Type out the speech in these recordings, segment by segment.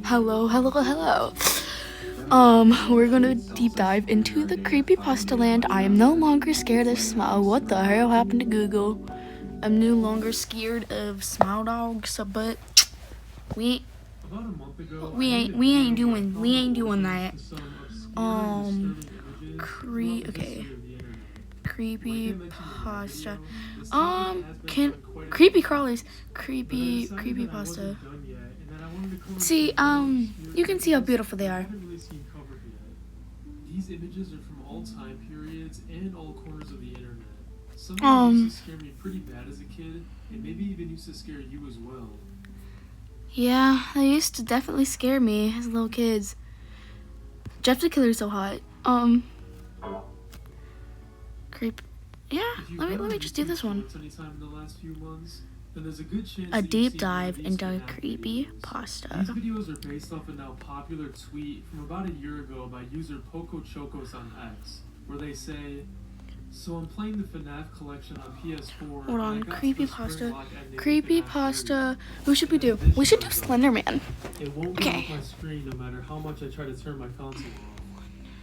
Hello. We're gonna deep dive into the creepypasta land. I am no longer scared of Smile. What the hell happened to Google? I'm no longer scared of Smile dogs, but we we ain't doing that. Creepypasta. Can creepy crawlies, creepypasta. See, you can see how beautiful they are. These images are from all time periods and all corners of the internet. Some of them used to scare me pretty bad as a kid, and maybe even used to scare you as well. Yeah, they used to definitely scare me as little kids. Jeff the Killer's so hot. Creep. Yeah, let me just do this one. Anytime in the last few months, then there's a good chance A deep dive into creepypasta. These videos are based off a now popular tweet from about a year ago by user Poco Chocos on X, where they say, "So I'm playing the FNAF collection on PS4. Hold on, creepypasta. Who should we do? We should do Slender Man. It won't be off my screen no matter how much I try to turn my console off.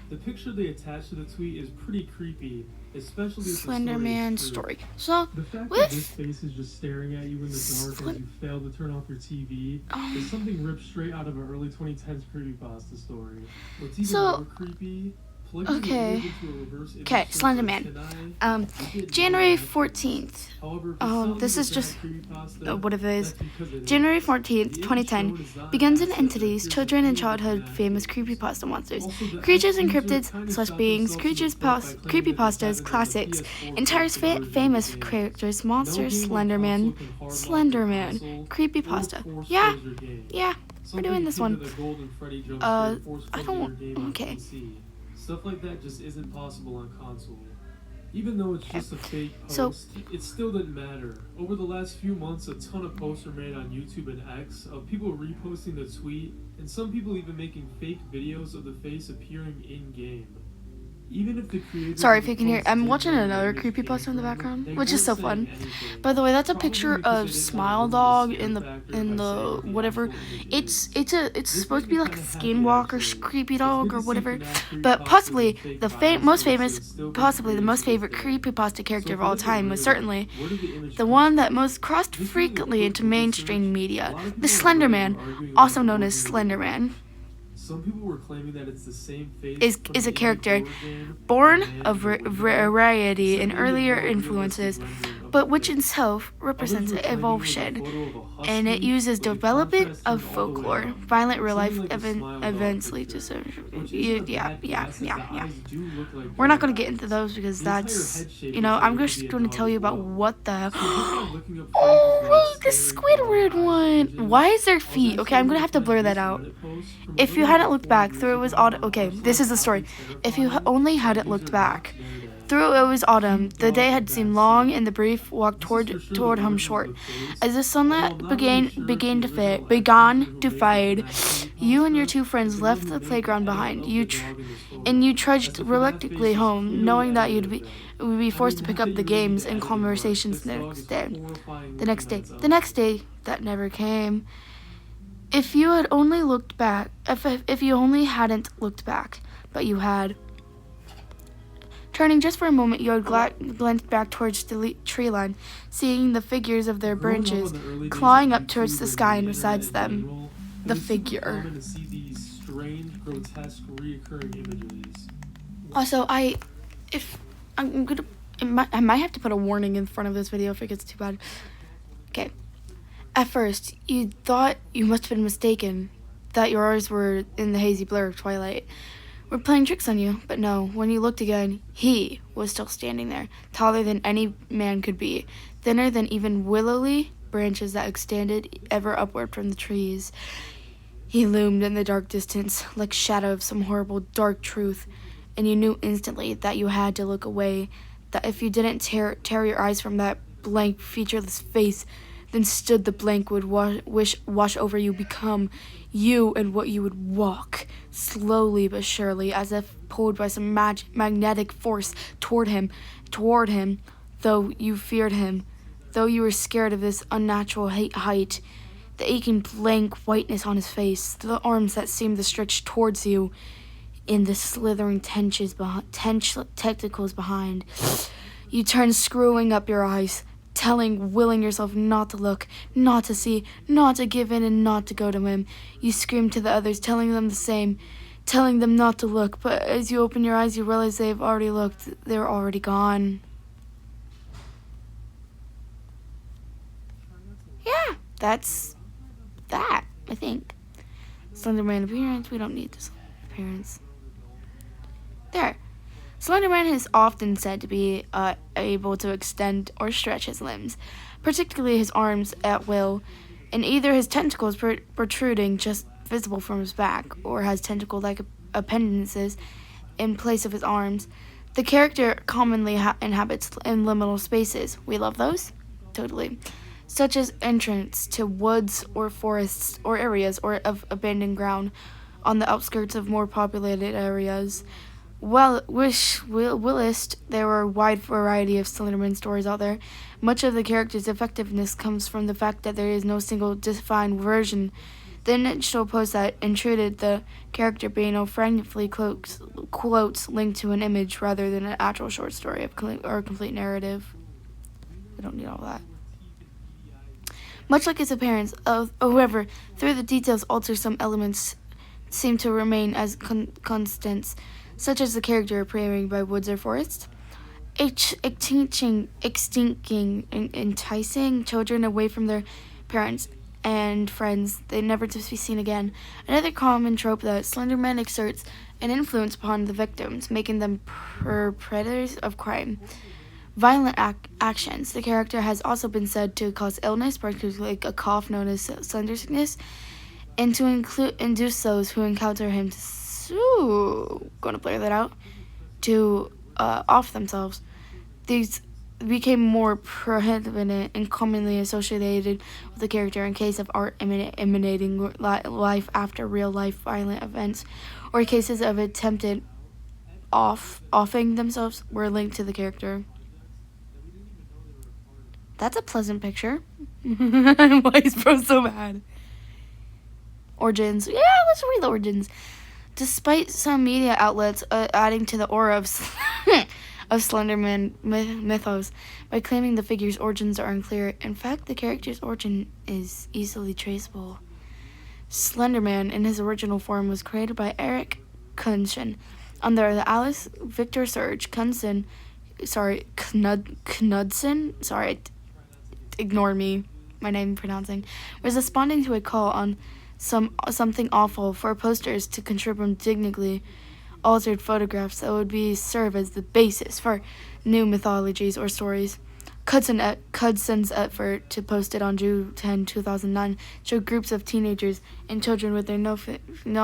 The picture they attached to the tweet is pretty creepy, especially if Slender Man story. So the fact that this face is just staring at you in the dark as you fail to turn off your TV is something ripped straight out of an early 2010s creepypasta story. What's even more creepy? Okay, Slender Man. January 14th. This is just what it is. January 14th, 2010 begins an entity's children and childhood famous creepypasta monsters. Creatures and cryptids / beings, creepypastas, classics, entire famous characters, monsters, Slender Man, creepypasta. Yeah, we're doing this one. Okay. Stuff like that just isn't possible on console. Even though it's just a fake post, it still didn't matter. Over the last few months, a ton of posts were made on YouTube and X of people reposting the tweet, and some people even making fake videos of the face appearing in-game. Even if the creators... Sorry if you can hear. I'm watching another creepypasta in the background, which is so fun. By the way, that's a picture of Smile Dog in the whatever. It's supposed to be like a skinwalker creepy dog or whatever, but possibly the most famous creepypasta character of all time was certainly the one that most crossed frequently into mainstream media, the Slender Man, also known as Slender Man. Some people were claiming that it's the same face is a character born of variety and earlier influences, but which itself represents evolution, and it uses development of folklore, violent real-life events lead to yeah. We're not going to get into those because that's, I'm just going to tell you about what the oh, wait, the Squidward one. Why is there feet? Okay, I'm going to have to blur that out. If you hadn't looked back, through it was autumn. Okay, this is the story. If you only hadn't looked back, through it was autumn. The day had seemed long, and the brief walk toward home short. As the sunlight began to fade, you and your two friends left the playground behind. You trudged reluctantly home, knowing that you would be forced to pick up the games and conversations the next day that never came. If you had only looked back, if you only hadn't looked back, but you had. Turning just for a moment, you had glanced back towards the tree line, seeing the figures of their branches clawing up towards the sky, and besides them, the figure. Also, I might have to put a warning in front of this video if it gets too bad. Okay. At first, you thought you must have been mistaken, that your eyes were in the hazy blur of twilight. We're playing tricks on you, but no, when you looked again, he was still standing there, taller than any man could be, thinner than even willowy branches that extended ever upward from the trees. He loomed in the dark distance, like shadow of some horrible dark truth, and you knew instantly that you had to look away, that if you didn't tear your eyes from that blank, featureless face, then stood the blank would wash over you, become you, and what you would walk, slowly but surely, as if pulled by some magnetic force toward him, though you feared him, though you were scared of this unnatural height, the aching blank whiteness on his face, the arms that seemed to stretch towards you, and the slithering tentacles behind. You turn, screwing up your eyes, willing yourself not to look, not to see, not to give in, and not to go to him. You scream to the others, telling them the same, telling them not to look, but as you open your eyes, you realize they've already looked. They're already gone. Yeah, that's that, I think. Slenderman appearance, we don't need this appearance. There. Slenderman is often said to be able to extend or stretch his limbs, particularly his arms at will, and either his tentacles protruding just visible from his back, or has tentacle-like appendages in place of his arms. The character commonly inhabits in liminal spaces. We love those. Totally. Such as entrance to woods or forests or areas or of abandoned ground on the outskirts of more populated areas. There are a wide variety of Slenderman stories out there. Much of the character's effectiveness comes from the fact that there is no single defined version. The initial post that intruded the character being no fragmentary quotes linked to an image rather than an actual short story or complete narrative. We don't need all that. Much like his appearance, however, through the details alter some elements seem to remain as constants, such as the character appearing by woods or forests, enticing children away from their parents and friends, they never to be seen again. Another common trope that Slenderman exerts an influence upon the victims, making them perpetrators of crime. Violent actions. The character has also been said to cause illness, particularly like a cough known as slender sickness, and to induce those who encounter him gonna blur that out, to off themselves. These became more prohibited and commonly associated with the character in case of art emanating life after real-life violent events, or cases of attempted offing themselves were linked to the character. That's a pleasant picture. Why is bro so bad? Origins. Yeah, let's read the origins. Despite some media outlets adding to the aura of Slenderman mythos by claiming the figure's origins are unclear, in fact, the character's origin is easily traceable. Slenderman, in his original form, was created by Eric Knudsen under the Alice Victor Serge Knudsen. Ignore me, my name pronouncing. Was responding to a call on something awful for posters to contribute dignity altered photographs that would serve as the basis for new mythologies or stories. Knudsen's effort to post it on June 10, 2009 showed groups of teenagers and children with their no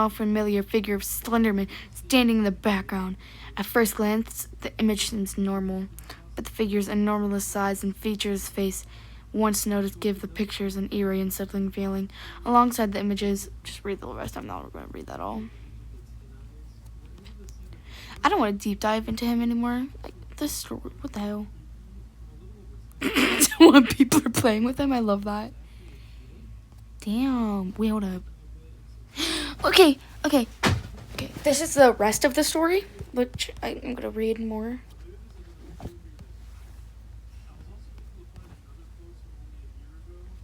familiar figure of Slenderman standing in the background. At first glance, the image seems normal, but the figure's enormous size and features face once noticed give the pictures an eerie and unsettling feeling. Alongside the images, just read the rest. I'm not going to read that all. I don't want to deep dive into him anymore. Like, this story, what the hell? When people are playing with him, I love that. Damn, wait, hold up. Okay. This is the rest of the story, which I'm going to read more.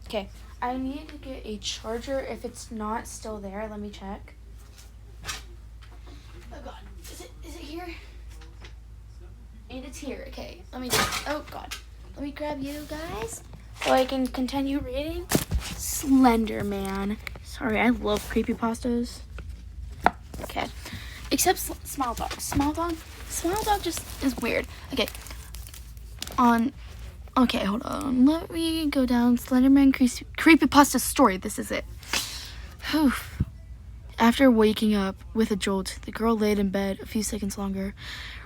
Okay, I need to get a charger. If it's not still there, let me check. Oh god, is it here? And it's here. Okay, let me grab you guys so I can continue reading Slender Man. Sorry, I love creepypastas. Okay, except Smile Dog. Smile Dog just is weird. Okay, hold on. Let me go down. Slenderman creepypasta story. This is it. Whew. After waking up with a jolt, the girl laid in bed a few seconds longer.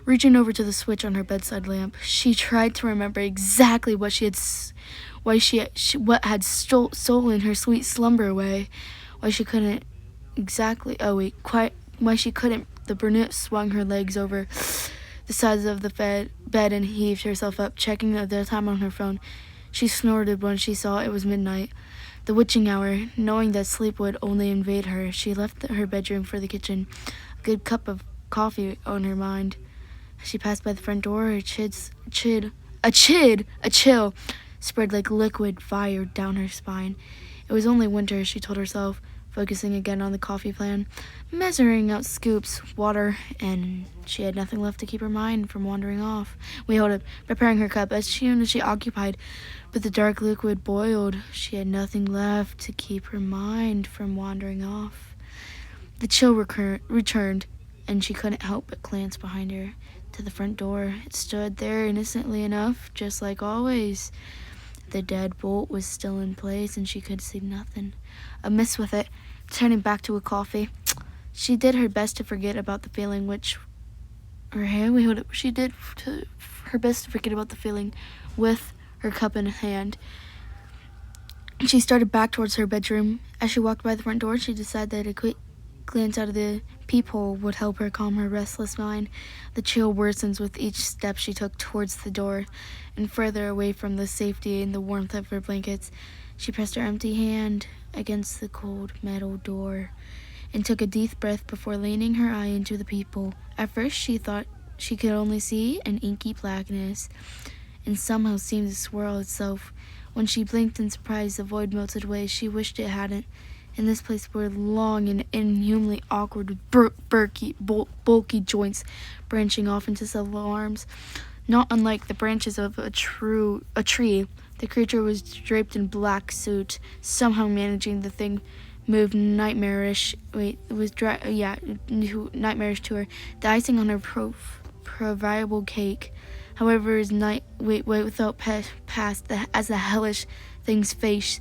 Reaching over to the switch on her bedside lamp, she tried to remember exactly what what had stolen her sweet slumber away. Why she couldn't. The brunette swung her legs over the sides of the bed and heaved herself up, checking the time on her phone. She snorted when she saw it was midnight. The witching hour, knowing that sleep would only invade her, she left her bedroom for the kitchen, a good cup of coffee on her mind. As she passed by the front door, a chill spread like liquid fire down her spine. It was only winter, she told herself, focusing again on the coffee plan, measuring out scoops, water, and she had nothing left to keep her mind from wandering off. Preparing her cup as soon as she occupied, but the dark liquid boiled. She had nothing left to keep her mind from wandering off. The chill returned, and she couldn't help but glance behind her to the front door. It stood there innocently enough, just like always. The deadbolt was still in place, and she could see nothing amiss with it. Turning back to a coffee, she did her best to forget about the feeling She did her best to forget about the feeling with her cup in hand. She started back towards her bedroom. As she walked by the front door, she decided that a quick glance out of the peephole would help her calm her restless mind. The chill worsens with each step she took towards the door, and further away from the safety and the warmth of her blankets. She pressed her empty hand against the cold metal door and took a deep breath before leaning her eye into the peephole. At first, she thought she could only see an inky blackness, and somehow seemed to swirl itself. When she blinked in surprise, the void melted away. She wished it hadn't. In this place were long and inhumanly awkward, bulky joints branching off into several arms. Not unlike the branches of a tree, the creature was draped in black suit, somehow managing the thing moved nightmarish. Nightmarish to her. The icing on her proverbial cake, however, is without past as the hellish thing's face.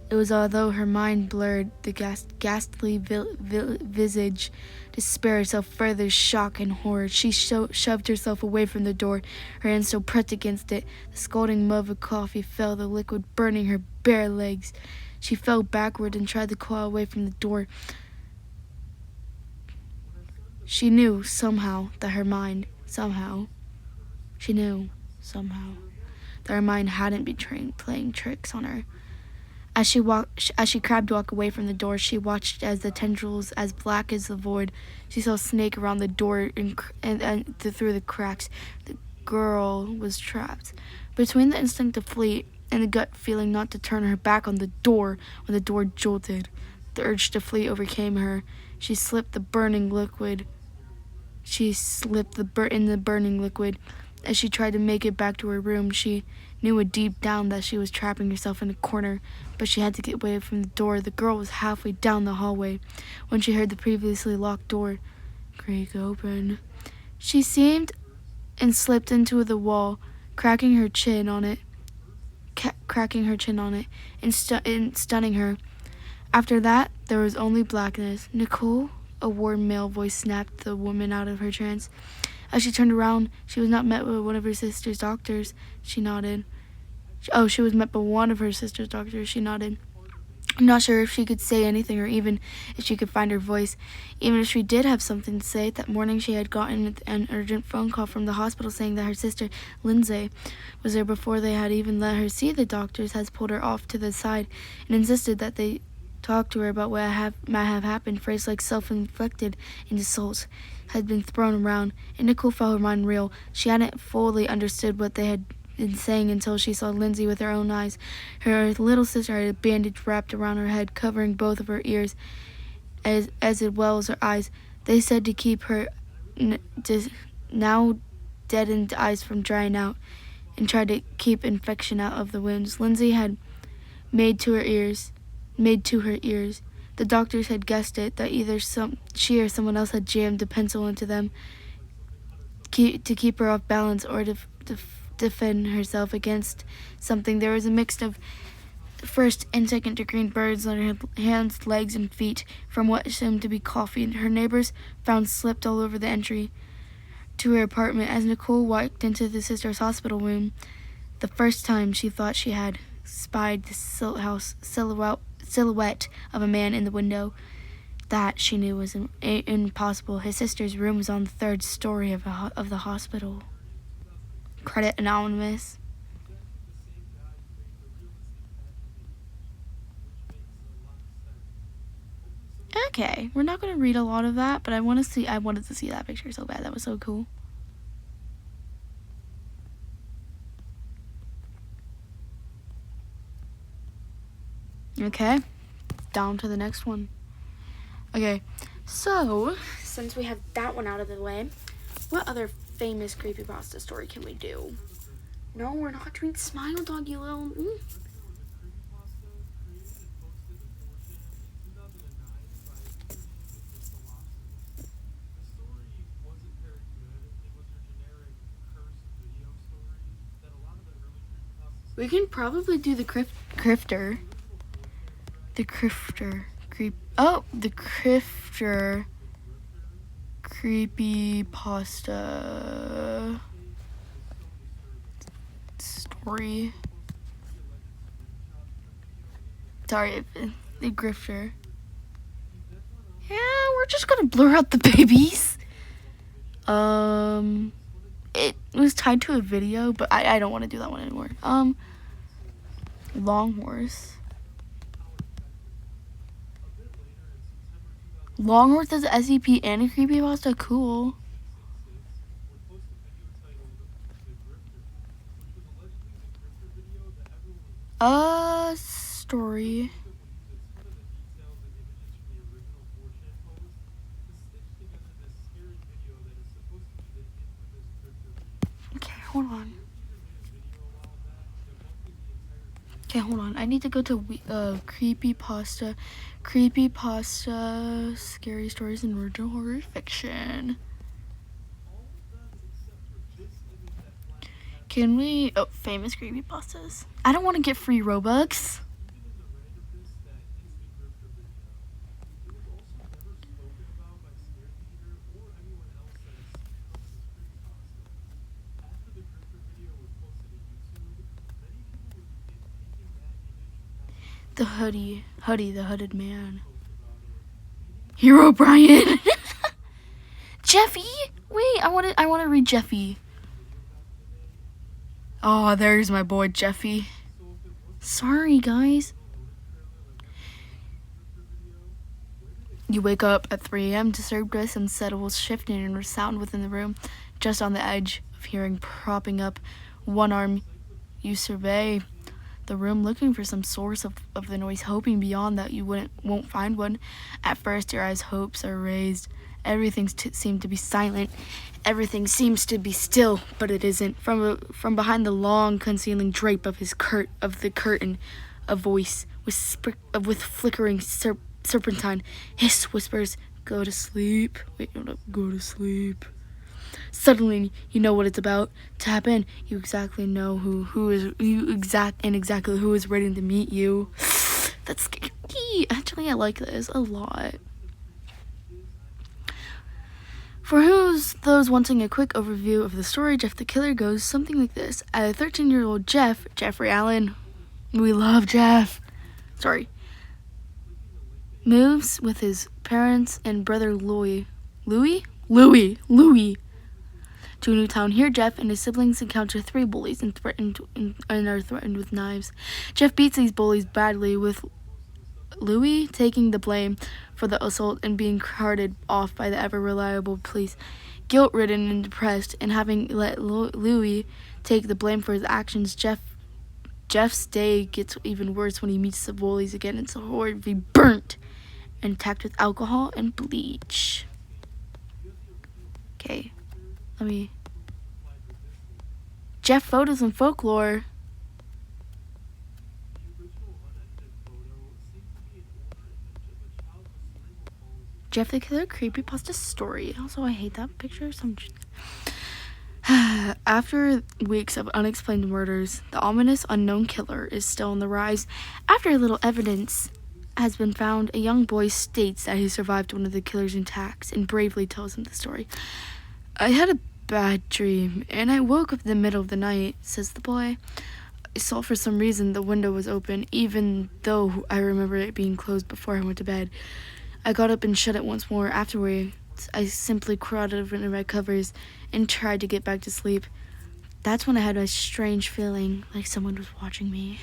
It was although her mind blurred the ghastly visage to spare herself further shock and horror. She shoved herself away from the door, her hands still pressed against it. The scalding mud of coffee fell, the liquid burning her bare legs. She fell backward and tried to claw away from the door. She knew somehow that her mind hadn't been playing tricks on her. As she crabbed walk away from the door, she watched as the tendrils as black as the void. She saw a snake around the door and through the cracks. The girl was trapped. Between the instinct to flee and the gut feeling not to turn her back on the door when the door jolted, the urge to flee overcame her. She slipped in the burning liquid. As she tried to make it back to her room, she knew deep down that she was trapping herself in a corner, but she had to get away from the door. The girl was halfway down the hallway when she heard the previously locked door creak open. She seemed and slipped into the wall, cracking her chin on it and stunning her. After that, there was only blackness. "Nicole?" A warm male voice snapped the woman out of her trance. As she turned around, she was not met by one of her sister's doctors. She nodded. She was met by one of her sister's doctors. She nodded. I'm not sure if she could say anything or even if she could find her voice. Even if she did have something to say, that morning she had gotten an urgent phone call from the hospital saying that her sister, Lindsay, was there before they had even let her see the doctors, has pulled her off to the side and insisted that they talk to her about what might have happened. Phrases like self-inflicted insults had been thrown around, and Nicole felt her mind reel. She hadn't fully understood what they had been saying until she saw Lindsay with her own eyes. Her little sister had a bandage wrapped around her head, covering both of her ears as well as her eyes. They said to keep her now deadened eyes from drying out and tried to keep infection out of the wounds Lindsay had made to her ears. The doctors had guessed it, that either she or someone else had jammed a pencil into them to keep her off balance or to defend herself against something. There was a mix of first and second degree burns on her hands, legs, and feet from what seemed to be coffee. Her neighbors found slipped all over the entry to her apartment. As Nicole walked into the sister's hospital room, the first time she thought she had spied the silhouette of a man in the window. That, she knew, was impossible. His sister's room was on the third story of the hospital. Credit anonymous. Okay, we're not gonna read a lot of that, but I wanted to see that picture so bad. That was so cool. Okay, down to the next one. Okay, so since we have that one out of the way, what other famous creepypasta story can we do? No, we're not doing Smile Dog, you little... We can probably do the Crifter. The Crifter. The Crifter creepypasta story. Sorry, the Grifter. Yeah, we're just gonna blur out the babies. It was tied to a video, but I don't want to do that one anymore. Long Horse. Long Horse does SCP and a creepypasta. Cool. Story. Okay, hold on. Okay, hold on. I need to go to Creepypasta, scary stories and original horror fiction. Can we... Oh, famous creepypastas. I don't want to get free Robux. The the hooded man. Hero Brian. Jeffy. Wait, I want to read Jeffy. Oh, there's my boy Jeffy. Sorry, guys. You wake up at 3 a.m. disturbed by some subtle shifting and sound within the room. Just on the edge of hearing propping up one arm, you survey the room looking for some source of the noise, hoping beyond that you won't find one. At first, your eyes' hopes are raised. Everything seemed to be silent. Everything seems to be still, but it isn't. From behind the long, concealing drape of the curtain, a voice with flickering serpentine hiss whispers, "Go to sleep." Wait, hold up. Go to sleep. Suddenly, you know what it's about. Tap in. You exactly know exactly who is waiting to meet you. That's scary. Actually, I like this a lot. For those wanting a quick overview of the story, Jeff the Killer goes something like this. At a 13-year-old Jeffrey Allen, we love Jeff. Moves with his parents and brother Louie to a new town. Here, Jeff and his siblings encounter 3 bullies and are threatened with knives. Jeff beats these bullies badly, with Louie taking the blame for the assault and being carted off by the ever-reliable police. Guilt-ridden and depressed, and having let Louie take the blame for his actions, Jeff's day gets even worse when he meets the bullies again. It's horribly burnt and attacked with alcohol and bleach. Okay. Jeff photos and folklore. Jeff the Killer creepypasta story. Also, I hate that picture. After weeks of unexplained murders, the ominous unknown killer is still on the rise. After a little evidence has been found, a young boy states that he survived one of the killer's attacks and bravely tells him the story. "I had a bad dream, and I woke up in the middle of the night," says the boy. "I saw for some reason the window was open, even though I remember it being closed before I went to bed. I got up and shut it once more. Afterwards, I simply crawled under my covers and tried to get back to sleep. That's when I had a strange feeling, like someone was watching me.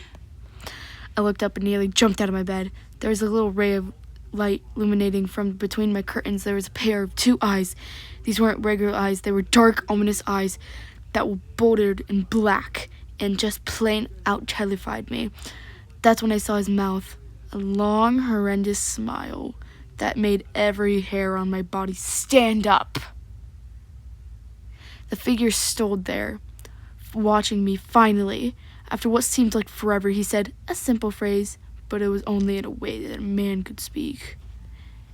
I looked up and nearly jumped out of my bed. There was a little ray of light illuminating from between my curtains. There was a pair of 2 eyes. These weren't regular eyes. They were dark, ominous eyes that were bordered in black and just plain out terrified me. That's when I saw his mouth, a long, horrendous smile that made every hair on my body stand up. The figure stood there, watching me. Finally, after what seemed like forever, he said a simple phrase, but it was only in a way that a man could speak.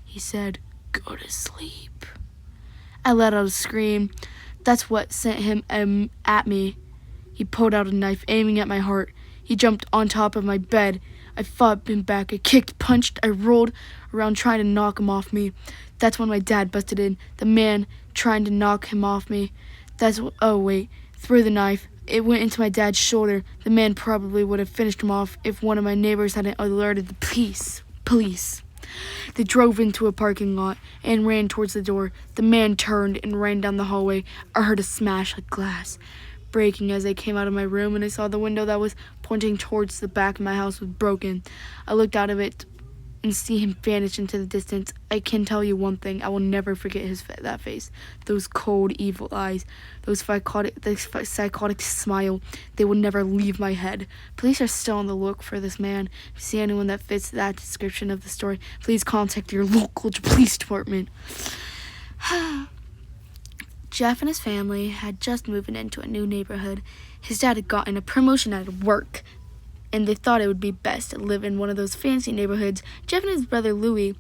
He said, "Go to sleep." I let out a scream. That's what sent him at me. He pulled out a knife, aiming at my heart. He jumped on top of my bed. I fought him back. I kicked, punched, I rolled around trying to knock him off me. That's when my dad busted in, the man trying to knock him off me. Threw the knife. It went into my dad's shoulder. The man probably would have finished him off if one of my neighbors hadn't alerted the police. They drove into a parking lot and ran towards the door. The man turned and ran down the hallway. I heard a smash like glass breaking as I came out of my room, and I saw the window that was pointing towards the back of my house was broken. I looked out of it and see him vanish into the distance. I can tell you one thing, I will never forget that face, those cold, evil eyes, the psychotic smile. They will never leave my head. Police are still on the look for this man. If you see anyone that fits that description of the story, please contact your local police department. Jeff and his family had just moved into a new neighborhood. His dad had gotten a promotion at work, and they thought it would be best to live in one of those fancy neighborhoods. Jeff and his brother Louie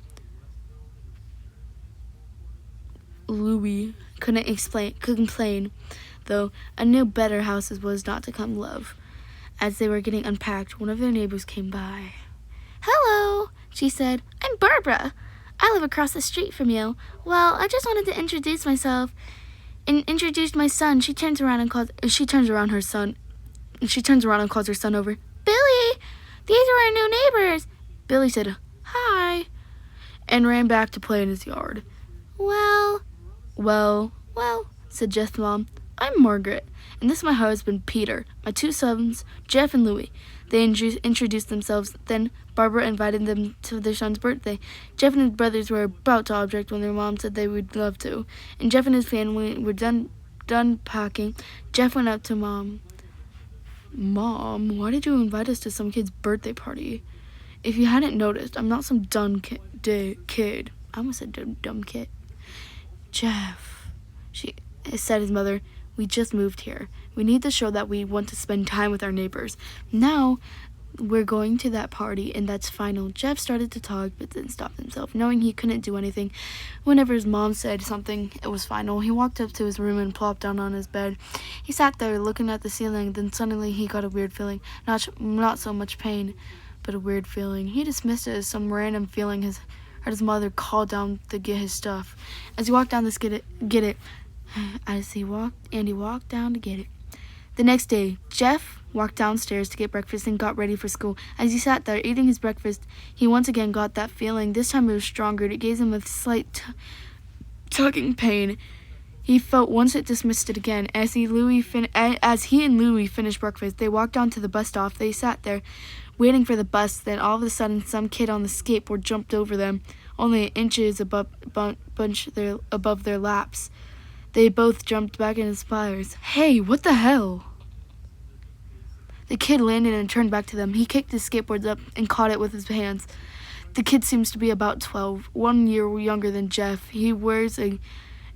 couldn't complain, though a new better house was not to come love. As they were getting unpacked, one of their neighbors came by. "Hello," she said. "I'm Barbara. I live across the street from you. Well, I just wanted to introduce myself and introduce my son." She turns around and calls her son over. "Billy, these are our new neighbors." Billy said, "Hi," and ran back to play in his yard. Well, said Jeff's mom. "I'm Margaret, and this is my husband, Peter, my 2 sons, Jeff and Louie." They introduced themselves. Then Barbara invited them to their son's birthday. Jeff and his brothers were about to object when their mom said they would love to, and Jeff and his family were done packing. Jeff went up to Mom. "Mom, why did you invite us to some kid's birthday party? If you hadn't noticed, I'm not some dumb kid." I almost said dumb kid. "Jeff," said his mother, "we just moved here. We need to show that we want to spend time with our neighbors. Now we're going to that party, and that's final." Jeff started to talk, but then stopped himself, knowing he couldn't do anything. Whenever his mom said something, it was final. He walked up to his room and plopped down on his bed. He sat there looking at the ceiling. Then suddenly he got a weird feeling, not so much pain, but a weird feeling. He dismissed it as some random feeling. Heard his mother call down to get his stuff. As he walked down to get it. He walked down to get it. The next day, Jeff walked downstairs to get breakfast and got ready for school. As he sat there eating his breakfast, he once again got that feeling. This time it was stronger. It gave him a slight tugging pain. He felt once it dismissed it again. As he and Louie finished breakfast, they walked down to the bus stop. They sat there, waiting for the bus. Then all of a sudden, some kid on the skateboard jumped over them, only inches above their laps. They both jumped back in inspires. "Hey, what the hell?" The kid landed and turned back to them. He kicked his skateboards up and caught it with his hands. The kid seems to be about 12, 1 year younger than Jeff. He wears a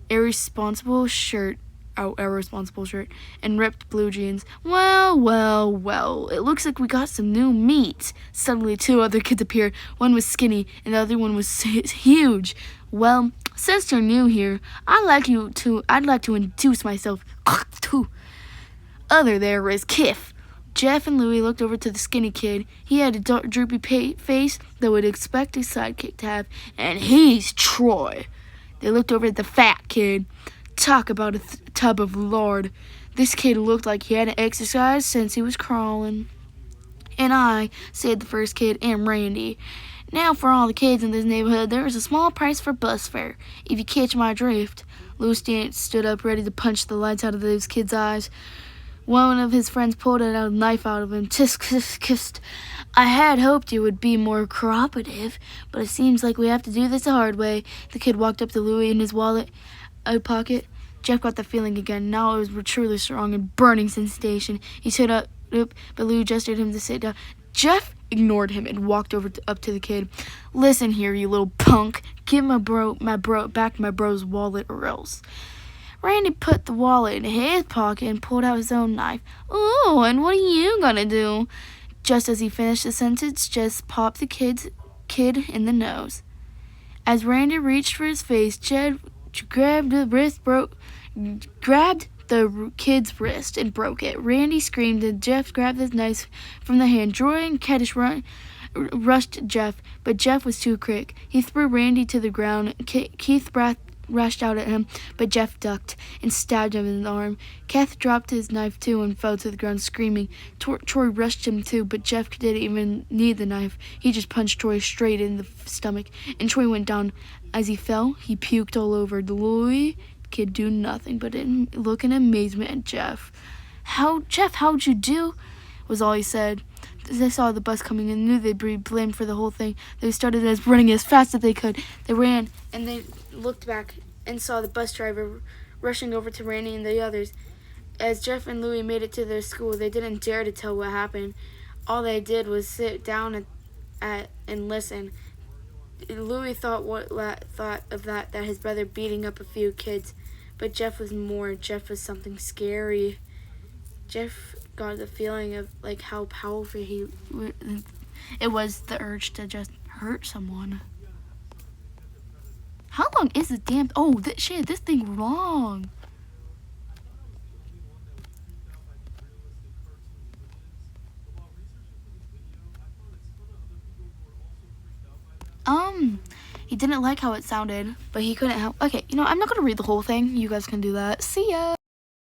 irresponsible shirt, and ripped blue jeans. Well, it looks like we got some new meat." Suddenly 2 other kids appeared. One was skinny and the other one was huge. "Well, since you're new here, I'd like to introduce myself. Other there is Kiff." Jeff and Louie looked over to the skinny kid. He had a dark, droopy face that would expect a sidekick to have, and he's Troy. They looked over at the fat kid. Talk about a tub of lard. This kid looked like he hadn't exercised since he was crawling. "And I," said the first kid, "am Randy. Now for all the kids in this neighborhood, there is a small price for bus fare, if you catch my drift." Louie stood up ready to punch the lights out of those kids' eyes. One of his friends pulled a knife out of him. Tisk, tisk, tisk. I had hoped you would be more cooperative, but it seems like we have to do this the hard way. The kid walked up to Louis in his wallet pocket. Jeff got the feeling again. Now it was truly strong and burning sensation. He stood up, but Louis gestured him to sit down. Jeff ignored him and walked up to the kid. Listen here, you little punk. Give my bro's wallet or else. Randy put the wallet in his pocket and pulled out his own knife. Oh, and what are you gonna do? Just as he finished the sentence, Jess popped the kid in the nose. As Randy reached for his face, Jed grabbed the kid's wrist and broke it. Randy screamed and Jeff grabbed his knife from the hand. Joy and Kaddish rushed Jeff, but Jeff was too quick. He threw Randy to the ground. Keith rushed out at him, but Jeff ducked and stabbed him in the arm. Kath dropped his knife too and fell to the ground screaming. Troy rushed him too, but Jeff didn't even need the knife. He just punched Troy straight in the stomach, and Troy went down. As he fell, he puked all over. The Louis kid do nothing but look in amazement at Jeff. How'd you do? Was all he said. They saw the bus coming and knew they'd be blamed for the whole thing. They started running as fast as they could. They ran and they looked back and saw the bus driver rushing over to Randy and the others. As Jeff and Louis made it to their school, they didn't dare to tell what happened. All they did was sit down and listen. Louis thought of that his brother beating up a few kids, but Jeff was more. Jeff was something scary. Jeff got the feeling of like how powerful it was, the urge to just hurt someone. How long is the damn? Oh, this thing long. He didn't like how it sounded, but he couldn't help. Okay, I'm not gonna read the whole thing. You guys can do that. See ya.